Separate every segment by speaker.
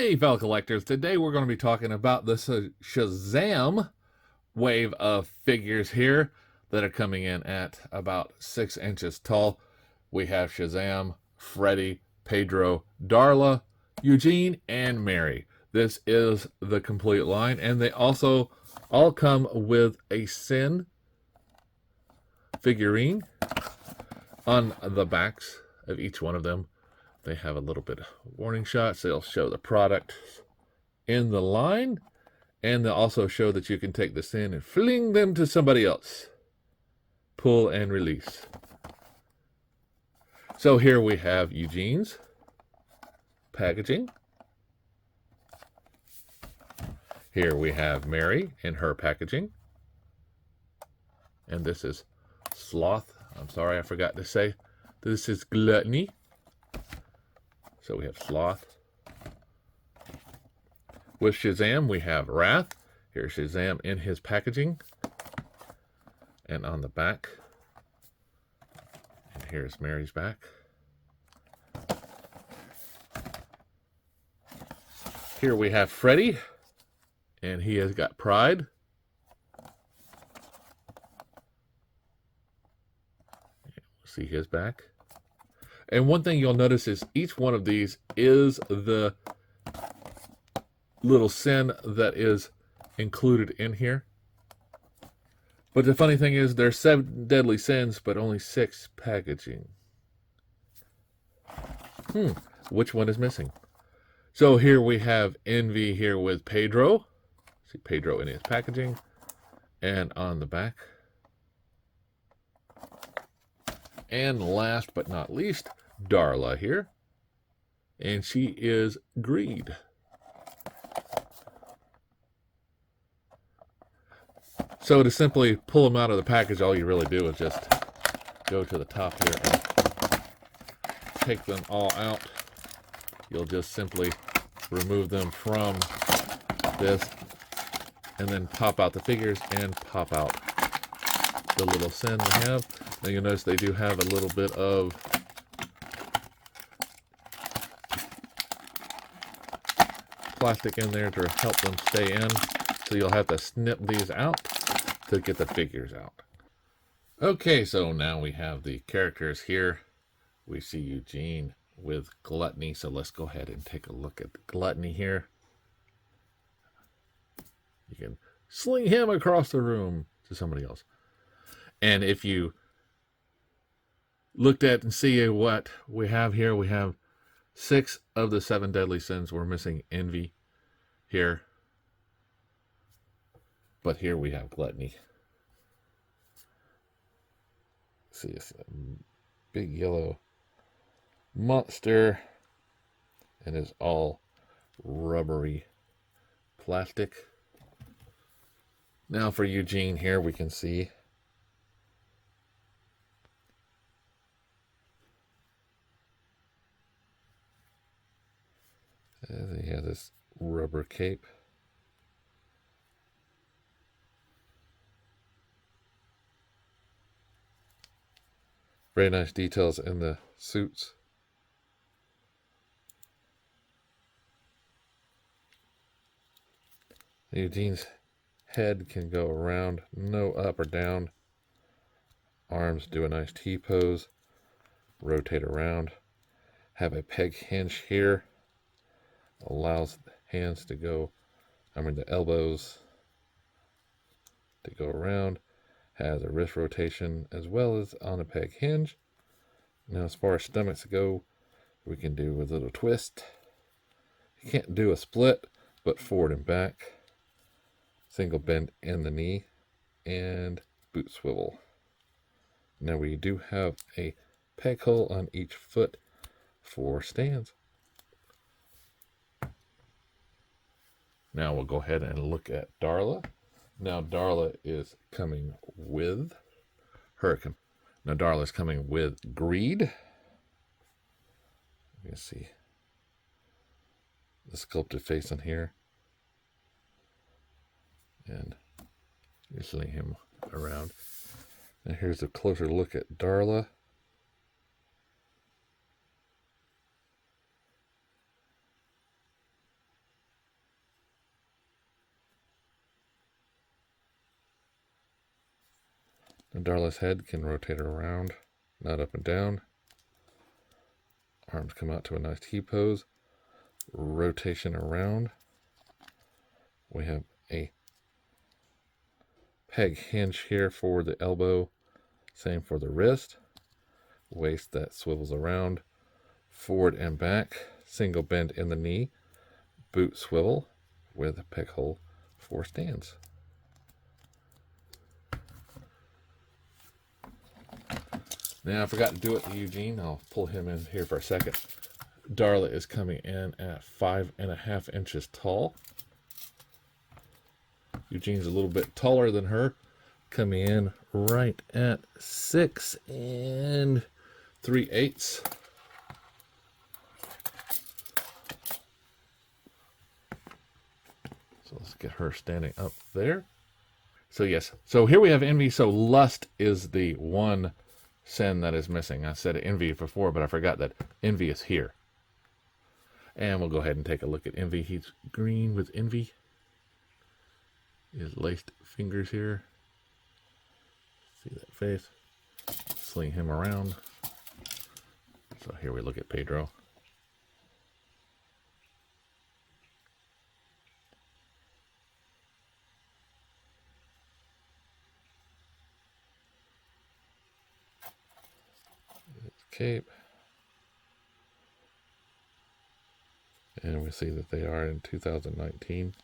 Speaker 1: Hey, fellow collectors. Today we're going to be talking about the Shazam wave of figures here that are coming in at about 6 inches tall. We have Shazam, Freddy, Pedro, Darla, Eugene, and Mary. This is the complete line, and they also all come with a Sin figurine on the backs of each one of them. They have a little bit of warning shots. They'll show the product in the line, and they'll also show that you can take the Sin and fling them to somebody else. Pull and release. So here we have Eugene's packaging. Here we have Mary in her packaging. And this is Sloth. I'm sorry, I forgot to say. This is Gluttony. So we have Sloth. With Shazam, we have Wrath. Here's Shazam in his packaging. And on the back. And here's Mary's back. Here we have Freddy. And he has got Pride. See his back. And one thing you'll notice is each one of these is the little Sin that is included in here. But the funny thing is there's 7 deadly sins, but only 6 packaging. Which one is missing? So here we have Envy here with Pedro. See Pedro in his packaging. And on the back. And last but not least, Darla here. And she is Greed. So to simply pull them out of the package, all you really do is just go to the top here and take them all out. You'll just simply remove them from this and then pop out the figures and pop out the little Sin we have. Now you'll notice they do have a little bit of plastic in there to help them stay in. So you'll have to snip these out to get the figures out. Okay, so now we have the characters here. We see Eugene with Gluttony. So let's go ahead and take a look at the Gluttony here. You can sling him across the room to somebody else. And if you looked at and see what we have here, we have 6 of the 7 deadly sins. We're missing Envy here. But here we have Gluttony. See, it's a big yellow monster. And it's all rubbery plastic. Now for Eugene here, we can see he has this rubber cape. Very nice details in the suits. Eugene's head can go around, no up or down. Arms do a nice T-pose. Rotate around. Have a peg hinge here. Allows the hands to go, the elbows to go around. Has a wrist rotation as well as on a peg hinge. Now as far as stomachs go, we can do a little twist. You can't do a split, but forward and back. Single bend in the knee and boot swivel. Now we do have a peg hole on each foot for stands. Now we'll go ahead and look at Darla. Now Darla is coming with Now Darla is coming with Greed. You can see the sculpted face on here. And usually him around. Now here's a closer look at Darla. Darla's head can rotate around, not up and down. Arms come out to a nice T-pose. Rotation around. We have a peg hinge here for the elbow. Same for the wrist. Waist that swivels around. Forward and back. Single bend in the knee. Boot swivel with a peg hole for stands. Now I forgot to do it to Eugene. I'll pull him in here for a second. Darla is coming in at 5.5 inches tall. Eugene's a little bit taller than her, coming in right at 6 3/8. So let's get her standing up there. So yes, so here we have envy. So lust is the one sin that is missing. I said envy before, but I forgot that envy is here. And we'll go ahead and take a look at envy. He's green with envy. His laced fingers here. See that face? Sling him around. So here we look at Pedro. Cape. And we see that they are in 2019.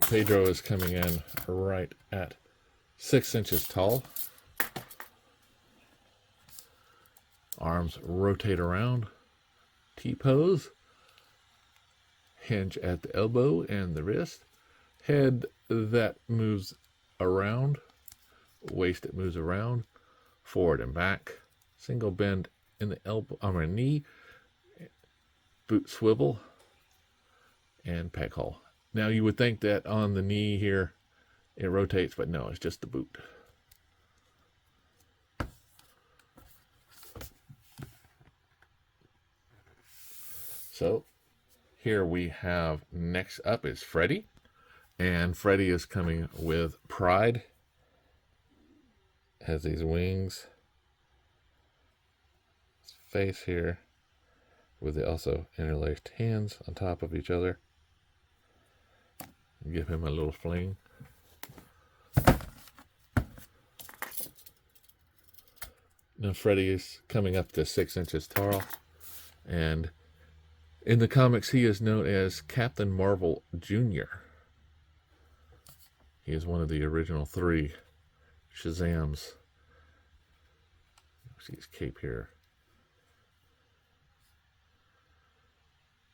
Speaker 1: Pedro is coming in right at 6 inches tall. Arms rotate around. T-pose. Hinge at the elbow and the wrist. Head that moves around. Waist that moves around. Forward and back. Single bend in the elbow, knee. Boot swivel. And peg hole. Now you would think that on the knee here it rotates, but no, it's just the boot. So here we have, next up is Freddy. And Freddy is coming with pride. Has these wings. His face here with the also interlaced hands on top of each other. Give him a little fling. Now Freddy is coming up to 6 inches tall, and in the comics he is known as Captain Marvel Jr. He is one of the original 3 Shazams. See his cape here.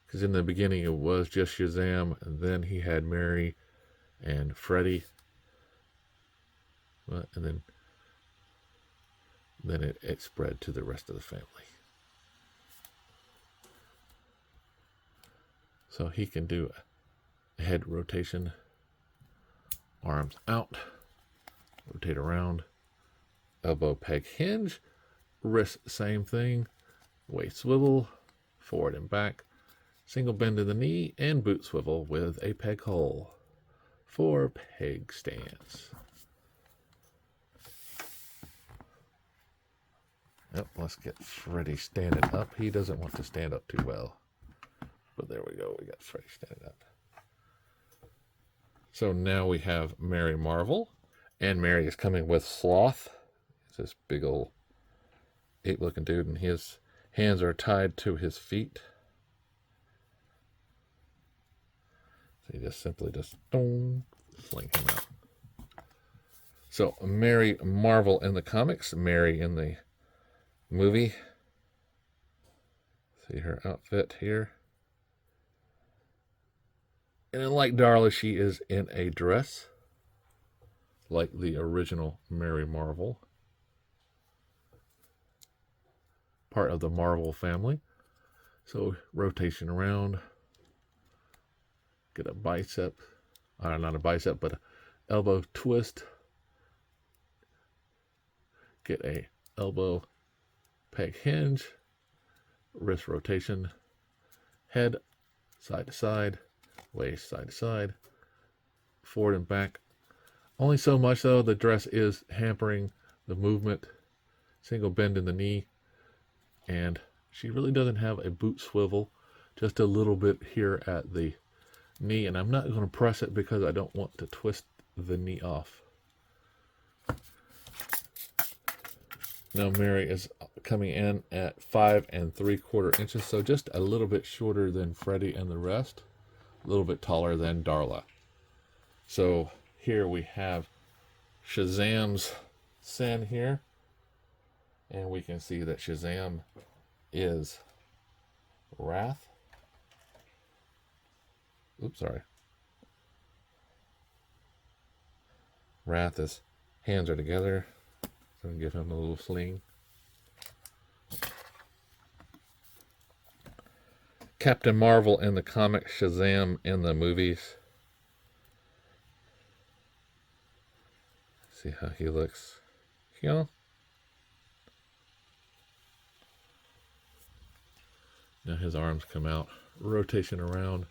Speaker 1: Because in the beginning it was just Shazam, and then he had Mary and Freddy. And then it spread to the rest of the family. So he can do a head rotation, arms out, rotate around, elbow peg hinge, wrist same thing, waist swivel, forward and back, single bend to the knee, and boot swivel with a peg hole for peg stands. Yep, let's get Freddy standing up. He doesn't want to stand up too well. But there we go, we got Freddy standing up. So now we have Mary Marvel. And Mary is coming with Sloth. It's this big old ape-looking dude, and his hands are tied to his feet. So you just simply fling him out. So Mary Marvel in the comics, Mary in the movie. See her outfit here. And then, like Darla, she is in a dress, like the original Mary Marvel. Part of the Marvel family. So rotation around. Get a bicep, not a bicep, but an elbow twist. Get a elbow peg hinge, wrist rotation, head side to side, waist side to side, forward and back, Only so much though. The dress is hampering the movement. Single bend in the knee. And she really doesn't have a boot swivel. Just a little bit here at the knee. And I'm not going to press it because I don't want to twist the knee off. Now Mary is coming in at 5 3/4 inches. So just a little bit shorter than Freddie and the rest. A little bit taller than Darla. So here we have Shazam's sin here. And we can see that Shazam is Wrath. Oops, sorry. Wrath is hands are together. So give him a little sling. Captain Marvel in the comic, Shazam in the movies. See how he looks. You know? Now his arms come out. Rotation around.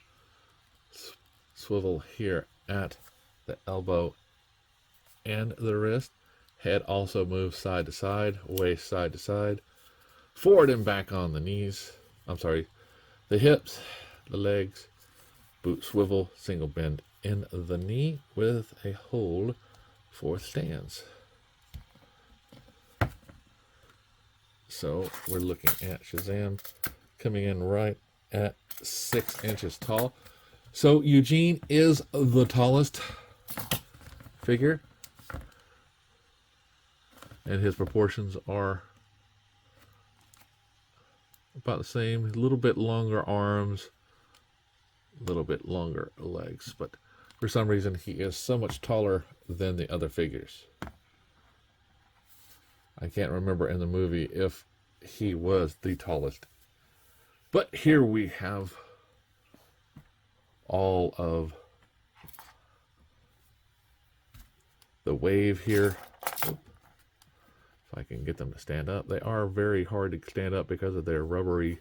Speaker 1: Swivel here at the elbow and the wrist. Head also moves side to side. Waist side to side. Forward and back on the knees. I'm sorry. The hips, the legs. Boot swivel. Single bend in the knee with a hold for stands. So we're looking at Shazam coming in right at 6 inches tall. So Eugene is the tallest figure. And his proportions are about the same. A little bit longer arms, a little bit longer legs. But for some reason, he is so much taller than the other figures. I can't remember in the movie if he was the tallest. But here we have all of the wave here. If I can get them to stand up. They are very hard to stand up because of their rubbery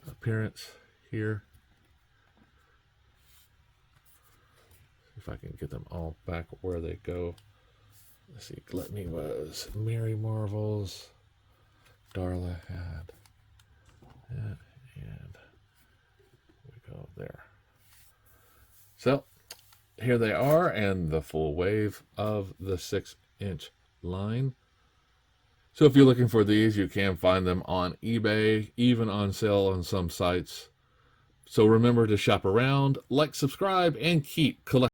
Speaker 1: appearance here. See if I can get them all back where they go. Let's see, Gluttony was Mary Marvel's. Darla had that, and we go there. So here they are, and the full wave of the 6-inch line. So if you're looking for these, you can find them on eBay, even on sale on some sites. So remember to shop around, like, subscribe, and keep collecting.